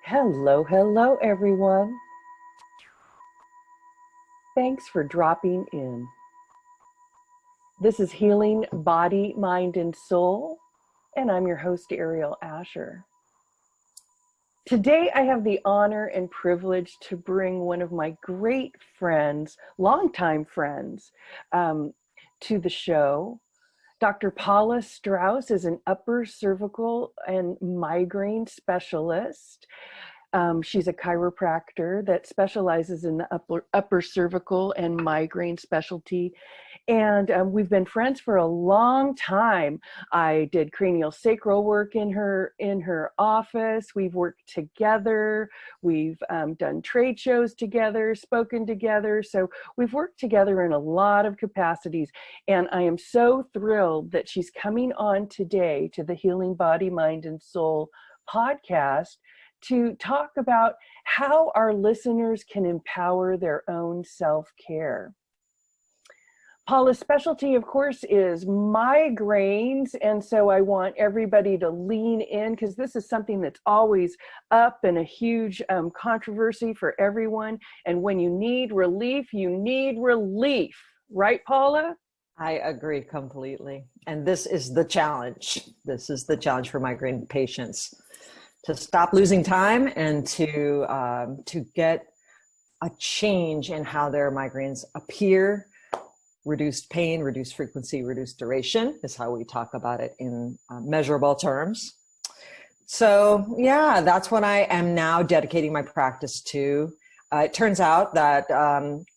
Hello, hello, everyone. Thanks for dropping in. This is Healing Body, Mind, and Soul, and I'm your host, Aeriol Asher. Today, I have the honor and privilege to bring one of my great friends, longtime friends, to the show. Dr. Paula Strauss is an upper cervical and migraine specialist. She's a chiropractor that specializes in the upper cervical and migraine specialty. And we've been friends for a long time. I did cranial sacral work in her office. We've worked together. We've done trade shows together, spoken together. So we've worked together in a lot of capacities. And I am so thrilled that she's coming on today to the Healing Body, Mind, and Soul podcast to talk about how our listeners can empower their own self-care. Paula's specialty, of course, is migraines, and so I want everybody to lean in because this is something that's always up and a huge controversy for everyone. And when you need relief, right, Paula? I agree completely. And this is the challenge. This is the challenge for migraine patients, to stop losing time and to get a change in how their migraines appear. Reduced pain, reduced frequency, reduced duration is how we talk about it in measurable terms. So yeah, that's what I am now dedicating my practice to. It turns out that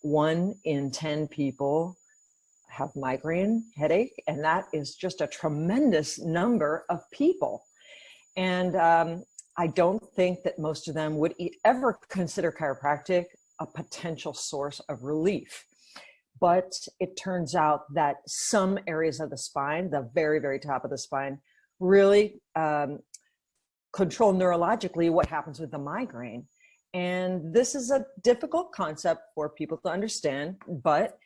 1 in 10 people have migraine headache, and that is just a tremendous number of people. And I don't think that most of them would ever consider chiropractic a potential source of relief. But it turns out that some areas of the spine, the very, very top of the spine, really control neurologically what happens with the migraine. And this is a difficult concept for people to understand, but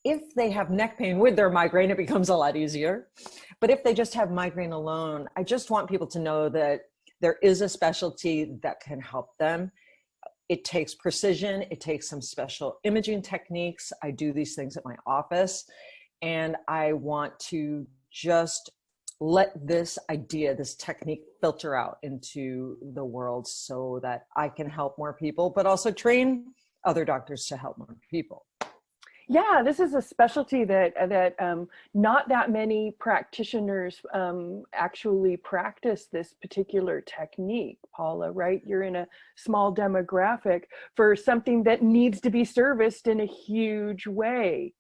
if they have neck pain with their migraine, it becomes a lot easier. But if they just have migraine alone, I just want people to know that there is a specialty that can help them. It takes precision. It takes some special imaging techniques. I do these things at my office, and I want to just let this idea, this technique filter out into the world so that I can help more people, but also train other doctors to help more people. Yeah, this is a specialty that not that many practitioners actually practice this particular technique, Paula, right? You're in a small demographic for something that needs to be serviced in a huge way.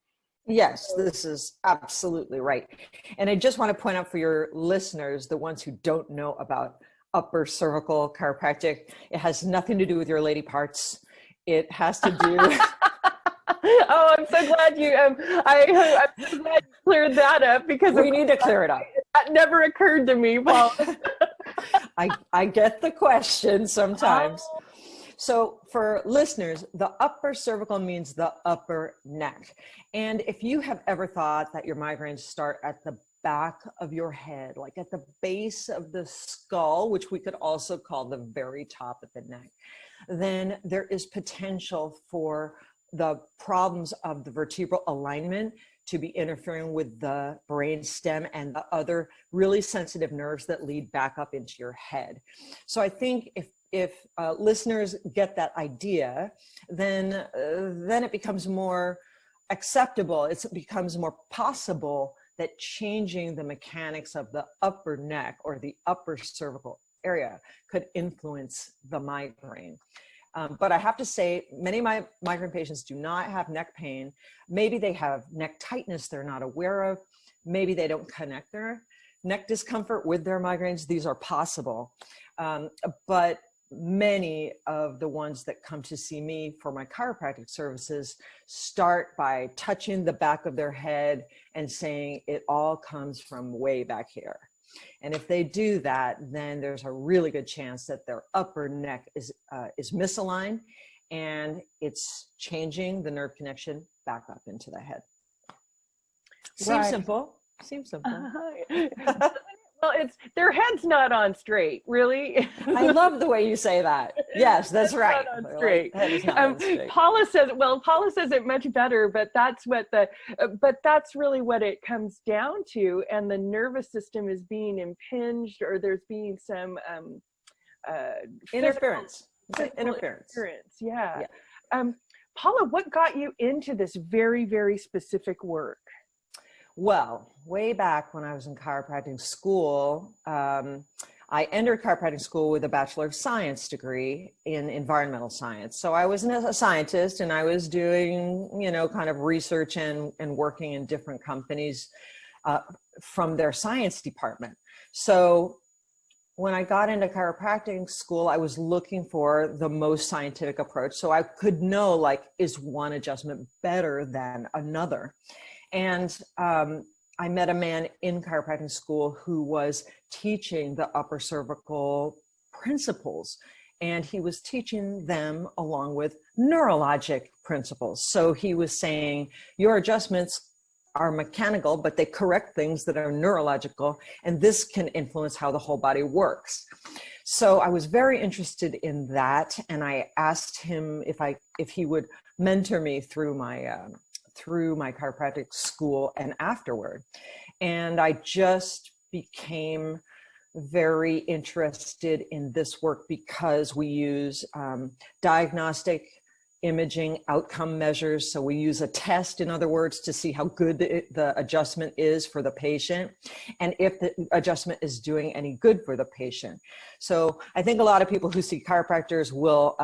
Yes, this is absolutely right. And I just want to point out for your listeners, the ones who don't know about upper cervical chiropractic, it has nothing to do with your lady parts. It has to do... Oh, I'm so glad I'm so glad you cleared that up, because we need to clear it up. That never occurred to me, Paul. I get the question sometimes. Oh. So for listeners, the upper cervical means the upper neck. And if you have ever thought that your migraines start at the back of your head, like at the base of the skull, which we could also call the very top of the neck, then there is potential for the problems of the vertebral alignment to be interfering with the brain stem and the other really sensitive nerves that lead back up into your head. So I think if listeners get that idea, then it becomes more acceptable. It becomes more possible that changing the mechanics of the upper neck or the upper cervical area could influence the migraine. But I have to say, many of my migraine patients do not have neck pain. Maybe they have neck tightness they're not aware of. Maybe they don't connect their neck discomfort with their migraines. These are possible. But many of the ones that come to see me for my chiropractic services start by touching the back of their head and saying it all comes from way back here. And if they do that, then there's a really good chance that their upper neck is misaligned, and it's changing the nerve connection back up into the head. Seems simple. Seems simple. Well, it's their head's not on straight, really. I love the way you say that. Yes, that's right. Not on straight. Head is not on straight. Paula says it much better, but that's really what it comes down to. And the nervous system is being impinged, or there's being some Interference. Interference. Yeah. Paula, what got you into this very, very specific work? Well, way back when I was in chiropractic school, I entered chiropractic school with a Bachelor of Science degree in environmental science. So I was a scientist, and I was doing, kind of research and working in different companies from their science department. So when I got into chiropractic school, I was looking for the most scientific approach. So I could know, like, is one adjustment better than another? And I met a man in chiropractic school who was teaching the upper cervical principles, and he was teaching them along with neurologic principles. So he was saying, your adjustments are mechanical, but they correct things that are neurological, and this can influence how the whole body works. So I was very interested in that, and I asked him if he would mentor me through my chiropractic school and afterward. And I just became very interested in this work because we use diagnostic imaging outcome measures. So we use a test, in other words, to see how good the adjustment is for the patient, and if the adjustment is doing any good for the patient. So I think a lot of people who see chiropractors will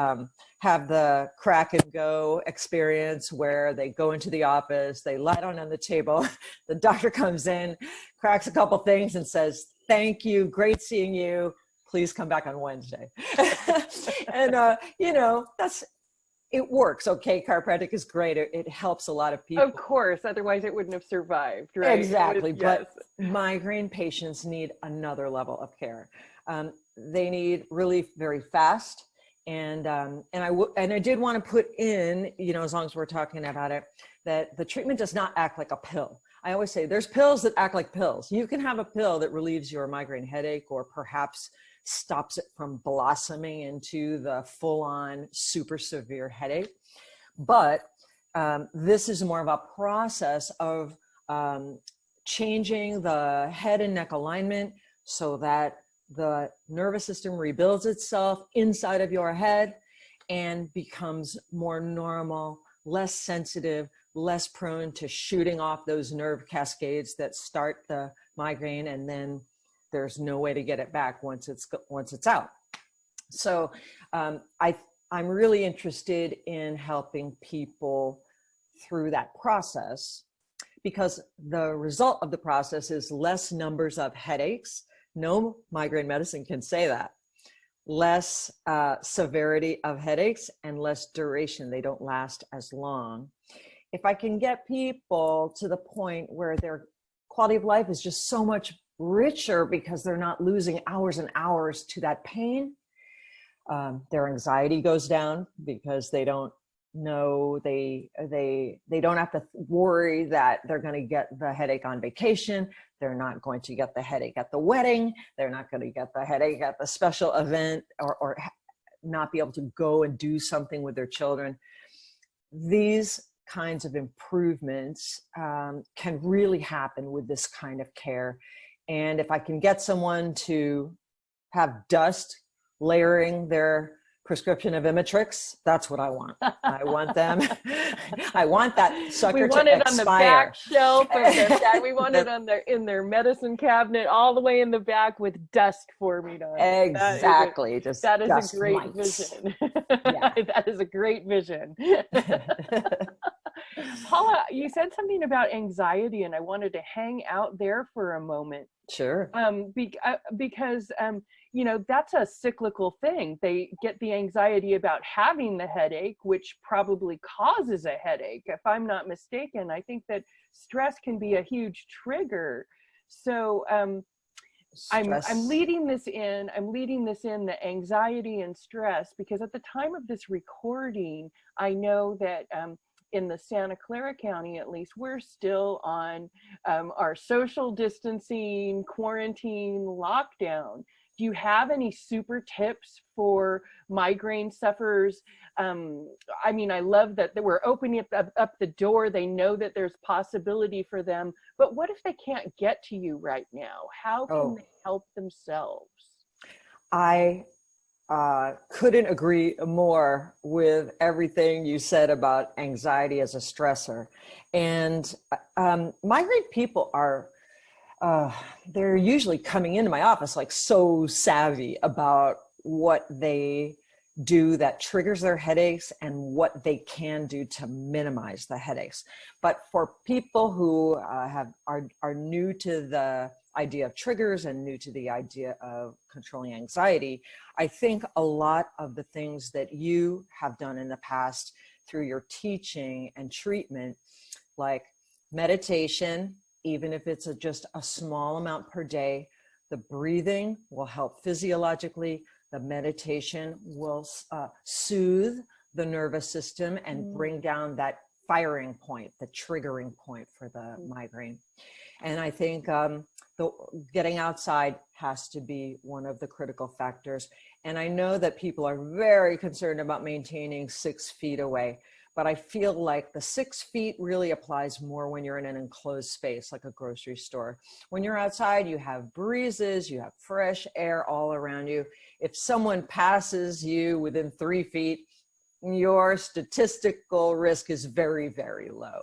have the crack and go experience, where they go into the office, they lie down on the table, the doctor comes in, cracks a couple things and says, thank you, great seeing you, please come back on Wednesday. And it works. Okay, chiropractic is great. It helps a lot of people. Of course, otherwise it wouldn't have survived, right? Exactly. Yes. But migraine patients need another level of care. They need relief very fast. And I did want to put in, as long as we're talking about it, that the treatment does not act like a pill. I always say there's pills that act like pills. You can have a pill that relieves your migraine headache, or perhaps stops it from blossoming into the full-on super severe headache. But this is more of a process of changing the head and neck alignment so that the nervous system rebuilds itself inside of your head and becomes more normal, less sensitive, less prone to shooting off those nerve cascades that start the migraine, and then there's no way to get it back once it's out. So I'm really interested in helping people through that process, because the result of the process is less numbers of headaches. No migraine medicine can say that. Less severity of headaches and less duration. They don't last as long. If I can get people to the point where their quality of life is just so much richer because they're not losing hours and hours to that pain, their anxiety goes down because they don't know, they don't have to worry that they're going to get the headache on vacation. They're not going to get the headache at the wedding. They're not going to get the headache at the special event, or not be able to go and do something with their children. These kinds of improvements can really happen with this kind of care. And if I can get someone to have dust layering their prescription of Imatrix, that's what I want. I want them. I want that sucker to expire. We want it on the back shelf of their, we want it on in their medicine cabinet, all the way in the back with dust formed on it. Exactly. That is a great vision. Yeah. That is a great vision. Paula, you said something about anxiety, and I wanted to hang out there for a moment. Sure. Because that's a cyclical thing. They get the anxiety about having the headache, which probably causes a headache. If I'm not mistaken, I think that stress can be a huge trigger. So I'm leading this in the anxiety and stress, because at the time of this recording, I know that in the Santa Clara County, at least, we're still on our social distancing, quarantine, lockdown. Do you have any super tips for migraine sufferers? I mean, I love that we're opening up the door. They know that there's possibility for them. But what if they can't get to you right now? How can they help themselves? I couldn't agree more with everything you said about anxiety as a stressor. And migraine people are, they're usually coming into my office like so savvy about what they do that triggers their headaches and what they can do to minimize the headaches. But for people who are new to the idea of triggers and new to the idea of controlling anxiety, I think a lot of the things that you have done in the past through your teaching and treatment, like meditation, even if it's just a small amount per day, the breathing will help physiologically. The meditation will soothe the nervous system and bring down that firing point, the triggering point for the migraine. And I think getting outside has to be one of the critical factors. And I know that people are very concerned about maintaining 6 feet away, but I feel like the 6 feet really applies more when you're in an enclosed space, like a grocery store. When you're outside, you have breezes, you have fresh air all around you. If someone passes you within 3 feet, your statistical risk is very, very low.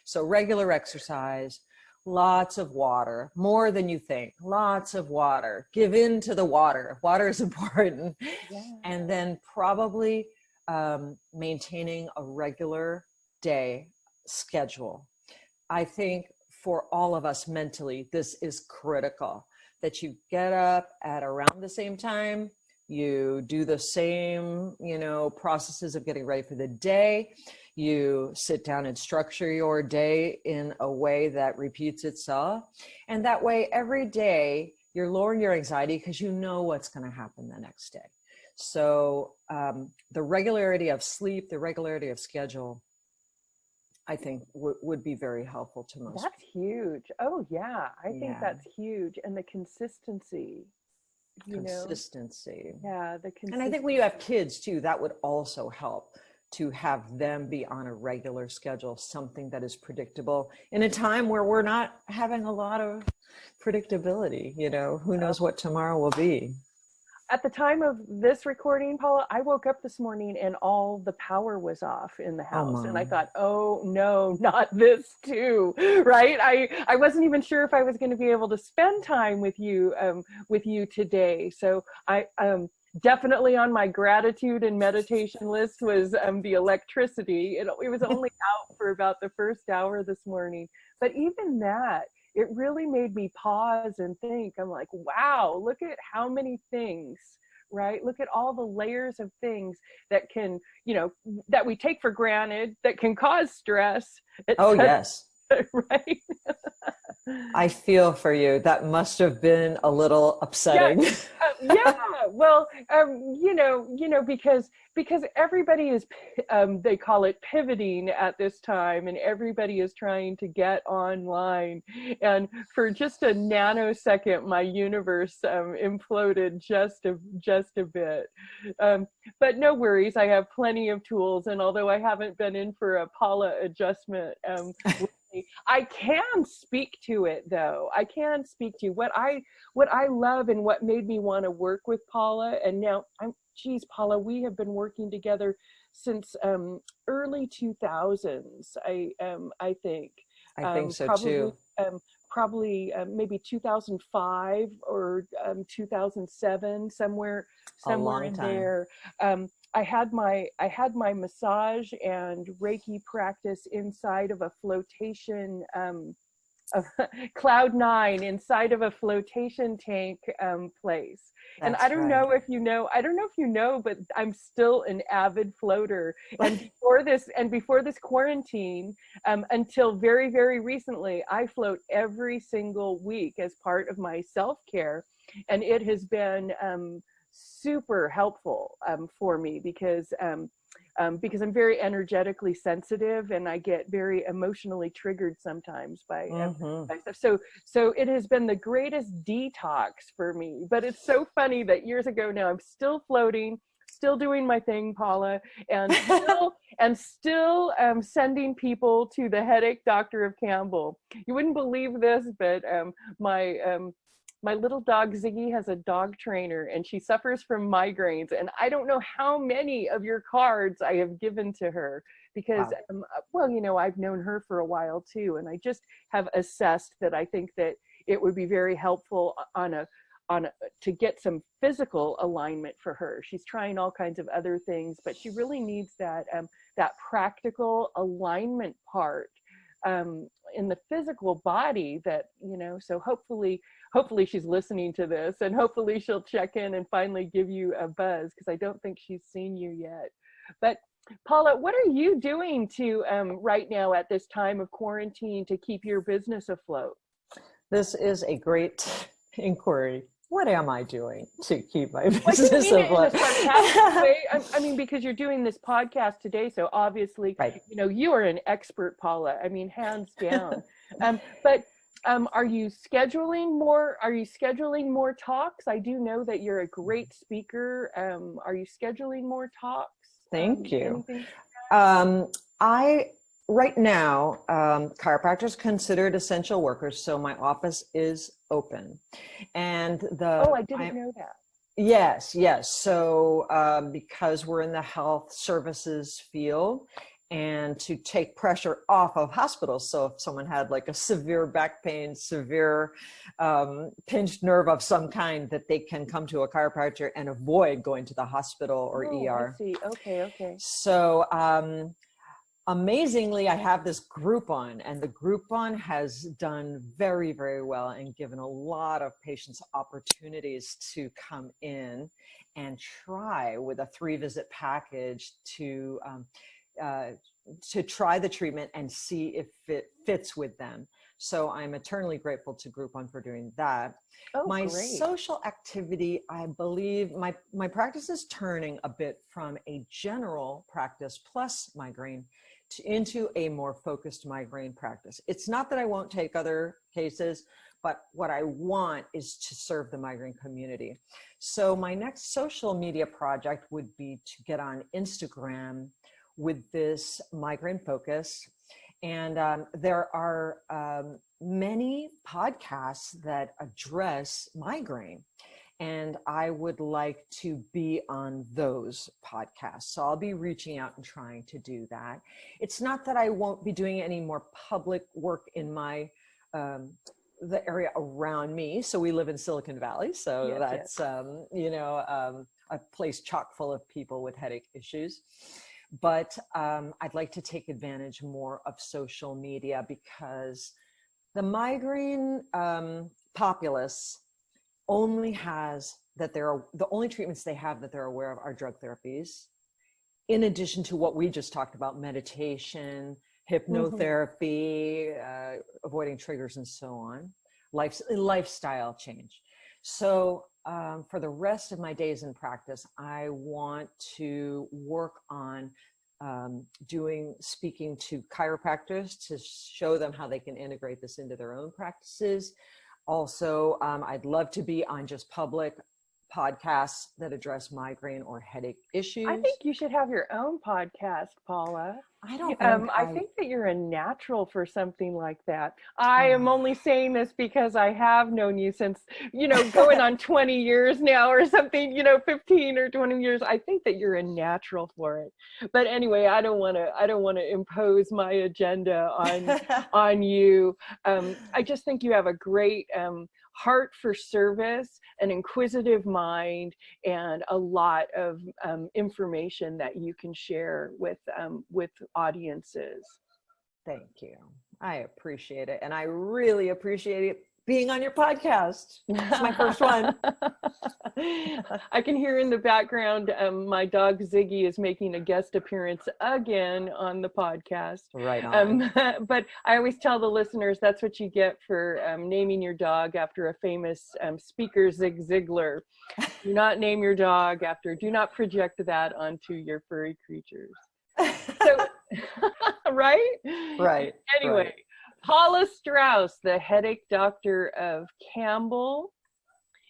So regular exercise, lots of water, more than you think, lots of water. Give in to the water. Water is important. Yeah. And then probably maintaining a regular day schedule. I think for all of us mentally, this is critical, that you get up at around the same time, you do the same, processes of getting ready for the day. You sit down and structure your day in a way that repeats itself. And that way, every day, you're lowering your anxiety because you know what's going to happen the next day. So the regularity of sleep, the regularity of schedule, I think would be very helpful to most. That's huge. Oh, yeah. I think that's huge. And the consistency. Consistency. Yeah, the consistency. And I think when you have kids too, that would also help to have them be on a regular schedule, something that is predictable in a time where we're not having a lot of predictability. Who knows what tomorrow will be. At the time of this recording, Paula, I woke up this morning and all the power was off in the house. And I thought, oh no, not this too, right? I wasn't even sure if I was going to be able to spend time with you today. So I definitely on my gratitude and meditation list was the electricity. It was only out for about the first hour this morning. But even that, it really made me pause and think. I'm like, wow, look at how many things, right? Look at all the layers of things that can, that we take for granted, that can cause stress. Yes. Right? I feel for you. That must have been a little upsetting. Yeah. Well, because everybody is, they call it pivoting at this time, and everybody is trying to get online. And for just a nanosecond, my universe imploded just a bit. But no worries. I have plenty of tools. And although I haven't been in for a Paula adjustment, I can speak to it though. I can speak to what I love and what made me want to work with Paula. And now Paula, we have been working together since early 2000s. I think. I think so probably, too. Probably maybe 2005 or 2007, somewhere in there. I had my massage and Reiki practice inside of a flotation, of Cloud 9, inside of a flotation tank place. And I don't know if you know, but I'm still an avid floater. And before this quarantine, until very, very recently, I float every single week as part of my self-care. And it has been super helpful for me because because I'm very energetically sensitive and I get very emotionally triggered sometimes by stuff. So it has been the greatest detox for me. But it's so funny that years ago now I'm still floating, still doing my thing, Paula, and still sending people to the Headache Doctor of Campbell. You wouldn't believe this, but my little dog Ziggy has a dog trainer and she suffers from migraines. And I don't know how many of your cards I have given to her because, Wow. well, I've known her for a while too. And I just have assessed that I think that it would be very helpful to get some physical alignment for her. She's trying all kinds of other things, but she really needs that practical alignment part in the physical body so hopefully she's listening to this and hopefully she'll check in and finally give you a buzz because I don't think she's seen you yet. But Paula, what are you doing to right now at this time of quarantine to keep your business afloat? This is a great inquiry. What am I doing to keep my Well, business afloat? in a sarcastic way. I mean, because you're doing this podcast today, so obviously, Right. You are an expert, Paula. I mean, hands down. But are you scheduling more? Are you scheduling more talks? I do know that you're a great speaker. Are you scheduling more talks? Thank you. Right now, chiropractors considered essential workers, so my office is open. And I didn't know that. Yes. So because we're in the health services field, and to take pressure off of hospitals. So if someone had like a severe back pain, severe pinched nerve of some kind, that they can come to a chiropractor and avoid going to the hospital or ER. I see. Okay. So amazingly, I have this Groupon, and the Groupon has done very, very well and given a lot of patients opportunities to come in and try with a 3-visit package to try the treatment and see if it fits with them. So I'm eternally grateful to Groupon for doing that. My Great. social activity, I believe my practice is turning a bit from a general practice plus migraine into a more focused migraine practice. It's not that I won't take other cases, but what I want is to serve the migraine community. So my next social media project would be to get on Instagram with this migraine focus. And there are many podcasts that address migraine. And I would like to be on those podcasts. So I'll be reaching out and trying to do that. It's not that I won't be doing any more public work in the area around me. So we live in Silicon Valley. So that's, a place chock full of people with headache issues. But I'd like to take advantage more of social media because the migraine populace only has the only treatments they have that they're aware of are drug therapies, in addition to what we just talked about: meditation, hypnotherapy, avoiding triggers, and so on, lifestyle change. So for the rest of my days in practice, I want to work on speaking to chiropractors to show them how they can integrate this into their own practices. Also, I'd love to be on just public podcasts that address migraine or headache issues. I think you should have your own podcast, Paula. I don't think I think that you're a natural for something like that. I am only saying this because I have known you since, going on 20 years now or something, 15 or 20 years. I think that you're a natural for it. But anyway, I don't want to impose my agenda on you. I just think you have a great heart for service, an inquisitive mind, and a lot of information that you can share with audiences. Thank you. I appreciate it. And I really appreciate it being on your podcast. It's my first one. I can hear in the background, my dog Ziggy is making a guest appearance again on the podcast. Right on. But I always tell the listeners that's what you get for naming your dog after a famous speaker, Zig Ziglar. Do not name your dog do not project that onto your furry creatures. So, right? Right. Anyway, Right. Paula Strauss, the Headache Doctor of Campbell.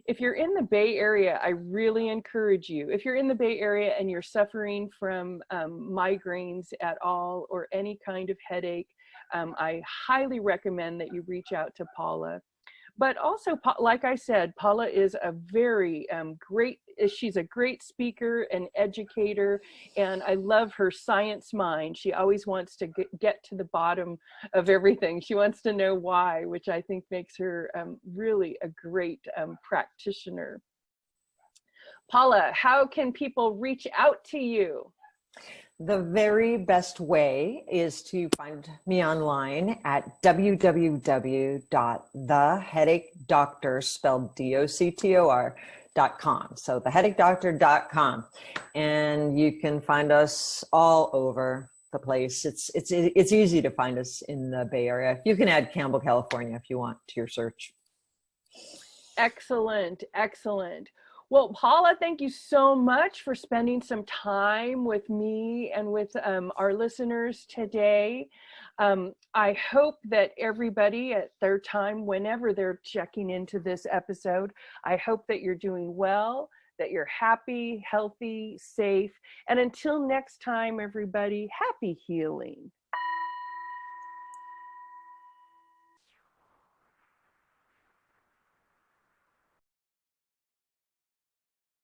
If you're in the Bay Area, I really encourage you. If you're in the Bay Area and you're suffering from migraines at all or any kind of headache, I highly recommend that you reach out to Paula. But also, like I said, Paula is a very she's a great speaker and educator, and I love her science mind. She always wants to get to the bottom of everything. She wants to know why, which I think makes her really a great practitioner. Paula, how can people reach out to you? The very best way is to find me online at www.theheadachodoctor, spelled doctor.com. So theheadachdoctor.com. And you can find us all over the place. It's easy to find us in the Bay Area. You can add Campbell, California if you want to your search. Excellent, excellent. Well, Paula, thank you so much for spending some time with me and with our listeners today. I hope that everybody at their time, whenever they're checking into this episode, I hope that you're doing well, that you're happy, healthy, safe. And until next time, everybody, happy healing.